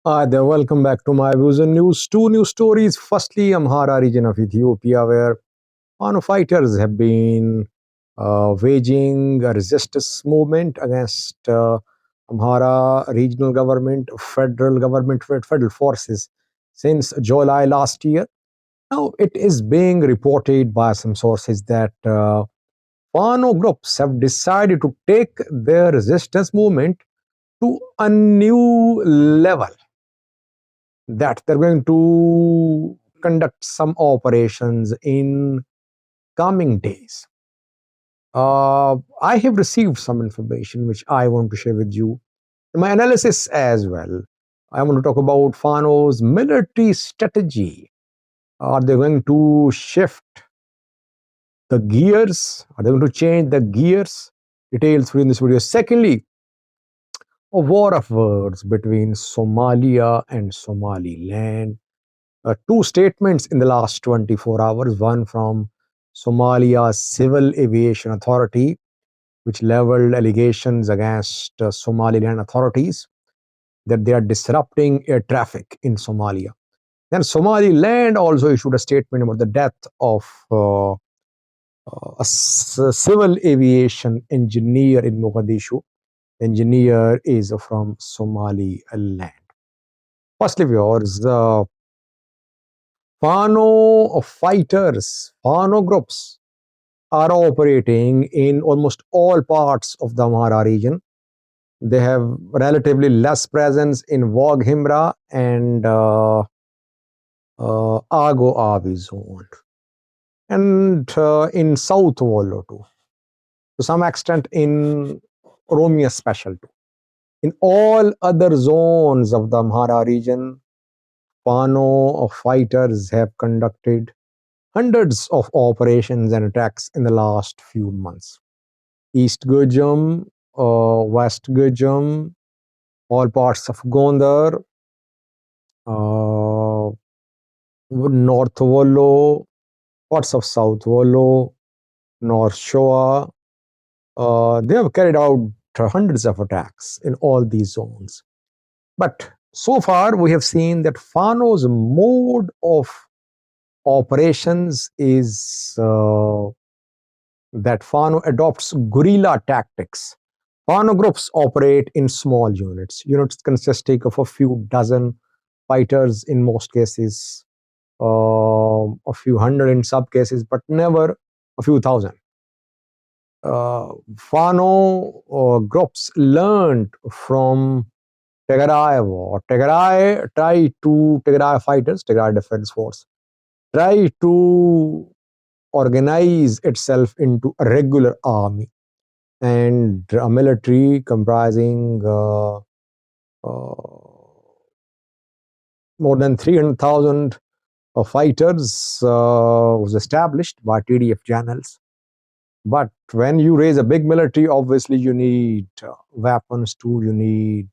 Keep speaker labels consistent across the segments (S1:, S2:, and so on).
S1: Hi there, welcome back to my views and news. Two news stories. Firstly, Amhara region of Ethiopia, where Fano fighters have been waging a resistance movement against Amhara regional government, federal forces since July last year. Now, it is being reported by some sources that Fano groups have decided to take their resistance movement to a new level, that they're going to conduct some operations in coming days. I have received some information which I want to share with you. My analysis as well. I want to talk about Fano's military strategy. Are they going to shift the gears? Are they going to change the gears? Details for in this video. Secondly, a war of words between Somalia and Somaliland. Two statements in the last 24 hours, one from Somalia Civil Aviation Authority, which leveled allegations against Somaliland authorities that they are disrupting air traffic in Somalia. Then Somaliland also issued a statement about the death of civil aviation engineer in Mogadishu. The engineer is from Somaliland. Firstly, viewers, Fano fighters, Fano groups are operating in almost all parts of the Amhara region. They have relatively less presence in Wag Himra and Ago Avi zone, and in South Wollo too. To some extent in Oromia Special too. In all other zones of the Amhara region, Fano fighters have conducted hundreds of operations and attacks in the last few months. East Gujam, West Gujam, all parts of Gondar, uh, North Wollo, parts of South Wollo, North Shoa. They have carried out hundreds of attacks in all these zones. But so far, we have seen that Fano's mode of operations is that Fano adopts guerrilla tactics. Fano groups operate in small units. Units consisting of a few dozen fighters in most cases, a few hundred in some cases, but never a few thousand. Fano groups learned from Tigray war. Tigray fighters, Tigray Defense Force, try to organize itself into a regular army and a military comprising more than 300,000 fighters was established by TDF channels. But when you raise a big military, obviously you need weapons too, you need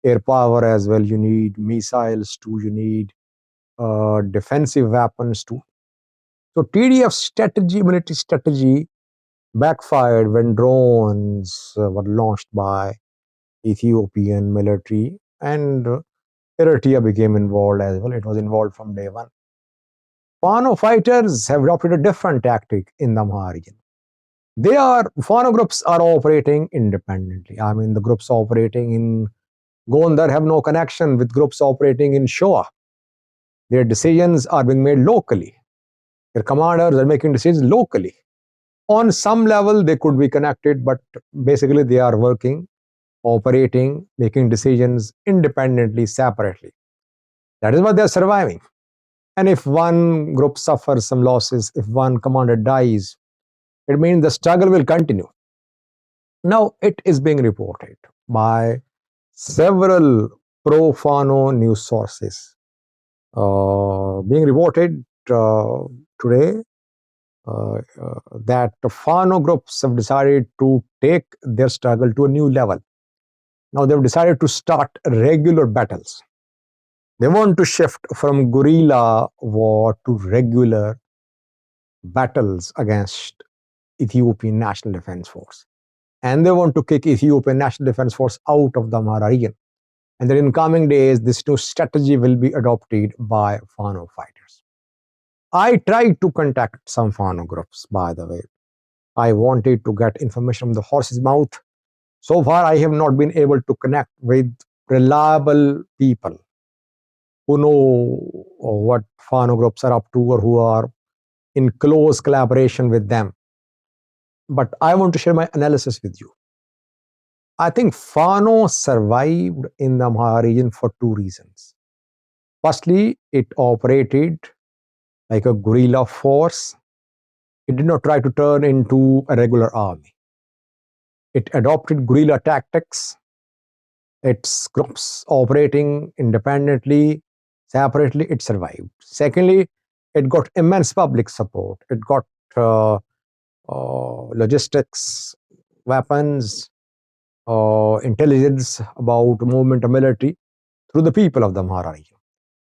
S1: air power as well, you need missiles too, you need defensive weapons too. So TDF strategy, military strategy, backfired when drones were launched by Ethiopian military, and Eritrea became involved as well. It was involved from day one. Fano fighters have adopted a different tactic in the Amhara region. Fano groups are operating independently. I mean, the groups operating in Gondar have no connection with groups operating in Shoa. Their decisions are being made locally. Their commanders are making decisions locally. On some level, they could be connected, but basically they are working, operating, making decisions independently, separately. That is why they are surviving. And if one group suffers some losses, if one commander dies, it means the struggle will continue. Now, it is being reported by several pro-Fano news sources. Being reported today that the Fano groups have decided to take their struggle to a new level. Now they've decided to start regular battles. They want to shift from guerrilla war to regular battles against Ethiopian National Defense Force. And they want to kick Ethiopian National Defense Force out of the Amhara region. and that in coming days, this new strategy will be adopted by Fano fighters. I tried to contact some Fano groups, by the way. I wanted to get information from the horse's mouth. So far, I have not been able to connect with reliable people who know what Fano groups are up to or who are in close collaboration with them. But I want to share my analysis with you. I think Fano survived in the Amhara region for two reasons. Firstly, it operated like a guerrilla force. It did not try to turn into a regular army. It adopted guerrilla tactics. Its groups operating independently, separately, it survived. Secondly, it got immense public support. It got uh, logistics, weapons, intelligence about movement of military through the people of the Amhara region.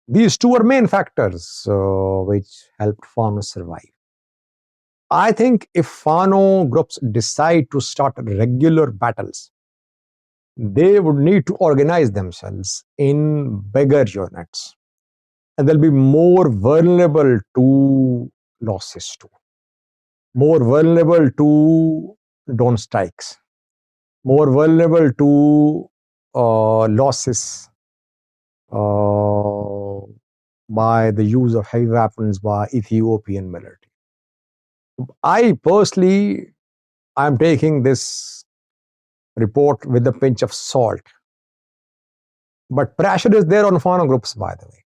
S1: These two are main factors which helped Fano survive. I think if Fano groups decide to start regular battles, they would need to organize themselves in bigger units, and they'll be more vulnerable to losses too, more vulnerable to drone strikes, more vulnerable to losses uh, by the use of heavy weapons by Ethiopian military. I personally, I'm taking this report with a pinch of salt, but pressure is there on Fano groups, by the way.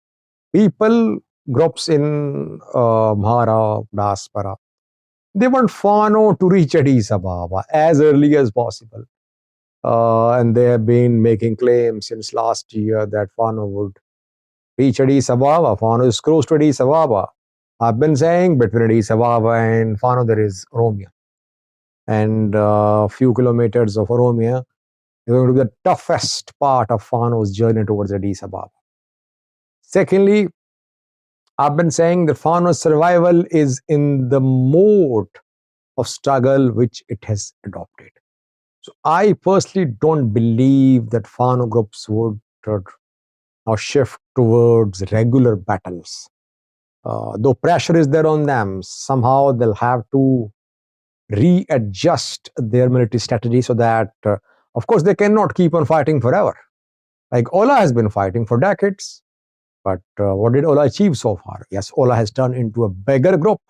S1: People, groups in Mhara, diaspora, they want Fano to reach Addis Ababa as early as possible. And they have been making claims since last year that Fano would reach Addis Ababa. Fano is close to Addis Ababa. I've been saying between Addis Ababa and Fano there is Oromia. And a few kilometers of Oromia is going to be the toughest part of Fano's journey towards Addis Ababa. Secondly, I've been saying that Fano's survival is in the mode of struggle which it has adopted. So I personally don't believe that Fano groups would now shift towards regular battles. Though pressure is there on them, somehow they'll have to readjust their military strategy so that, of course, they cannot keep on fighting forever. Like Ola has been fighting for decades, but what did Ola achieve so far? Yes, Ola has turned into a bigger group,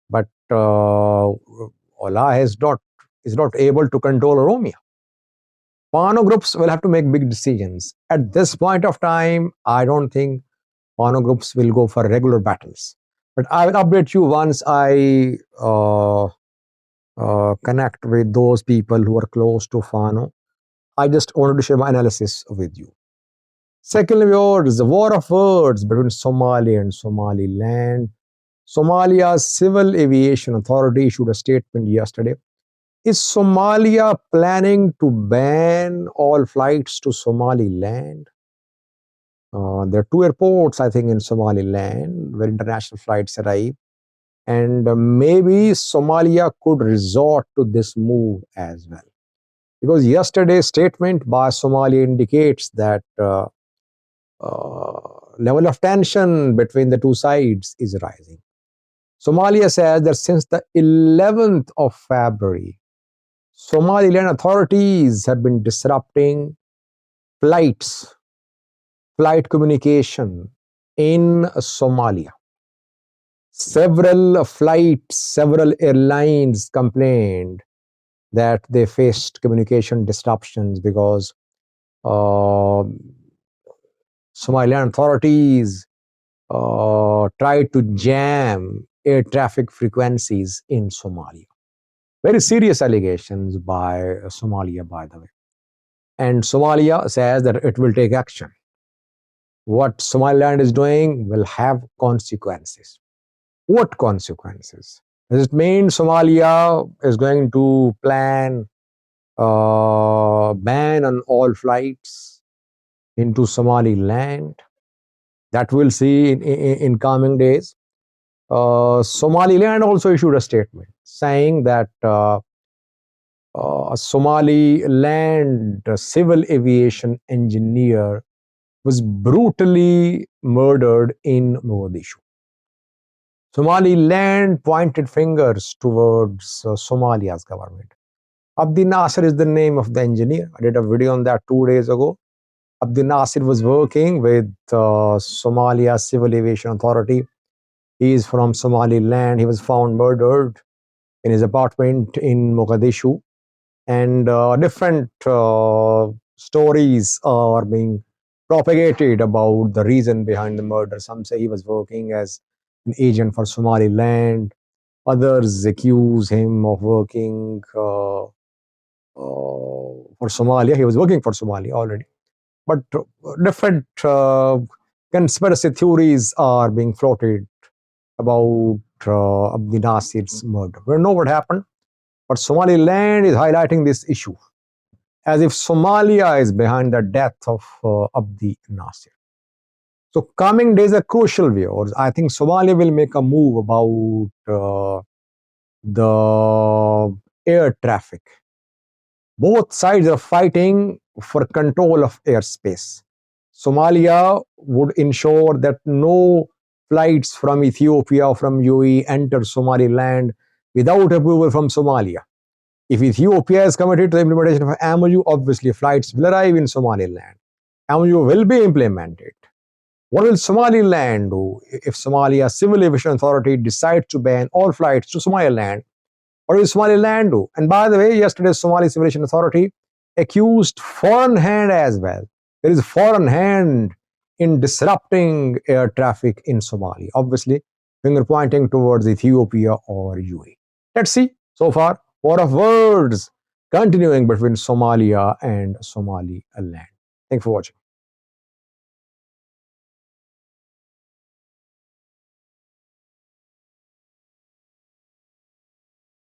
S1: but Ola is not able to control Oromia. Fano groups will have to make big decisions. At this point of time, I don't think Fano groups will go for regular battles. But I will update you once I connect with those people who are close to Fano. I just wanted to share my analysis with you. Secondly, the war of words between Somalia and Somaliland. Somalia's Civil Aviation Authority issued a statement yesterday. Is Somalia planning to ban all flights to Somaliland? There are two airports, I think, in Somaliland where international flights arrive. And maybe Somalia could resort to this move as well. Because yesterday's statement by Somalia indicates that level of tension between the two sides is rising. Somalia says that since the 11th of February, Somaliland authorities have been disrupting flights, flight communication in Somalia. Several flights, several airlines complained that they faced communication disruptions because Somaliland authorities tried to jam air traffic frequencies in Somalia. Very serious allegations by Somalia, by the way. And Somalia says that it will take action. What Somaliland is doing will have consequences. What consequences? Does it mean Somalia is going to plan ban on all flights into Somaliland? That we'll see in coming days. Somaliland also issued a statement saying that A Somaliland civil aviation engineer was brutally murdered in Mogadishu. Somaliland pointed fingers towards Somalia's government. Abdi Nasser is the name of the engineer. I did a video on that 2 days ago. Abdi Nasser was working with Somalia Civil Aviation Authority. He is from Somaliland. He was found murdered in his apartment in Mogadishu. And different stories are being propagated about the reason behind the murder. Some say he was working as an agent for Somaliland. Others accuse him of working for Somalia. He was working for Somalia already. But different conspiracy theories are being floated about Abdi Nasir's murder. We don't know what happened, but Somaliland is highlighting this issue as if Somalia is behind the death of Abdi Nasir. So coming days are crucial, viewers. I think Somalia will make a move about the air traffic. Both sides are fighting for control of airspace. Somalia would ensure that no flights from Ethiopia or from UAE enter Somaliland without approval from Somalia. If Ethiopia is committed to the implementation of MOU, obviously flights will arrive in Somaliland. MOU will be implemented. What will Somaliland do if Somalia Civil Aviation Authority decides to ban all flights to Somaliland? What will Somaliland do? And by the way, yesterday Somali Civil Aviation Authority accused foreign hand as well. There is foreign hand in disrupting air traffic in Somalia. Obviously, finger pointing towards Ethiopia or UAE. Let's see. So far, war of words continuing between Somalia and Somaliland. Thanks for watching.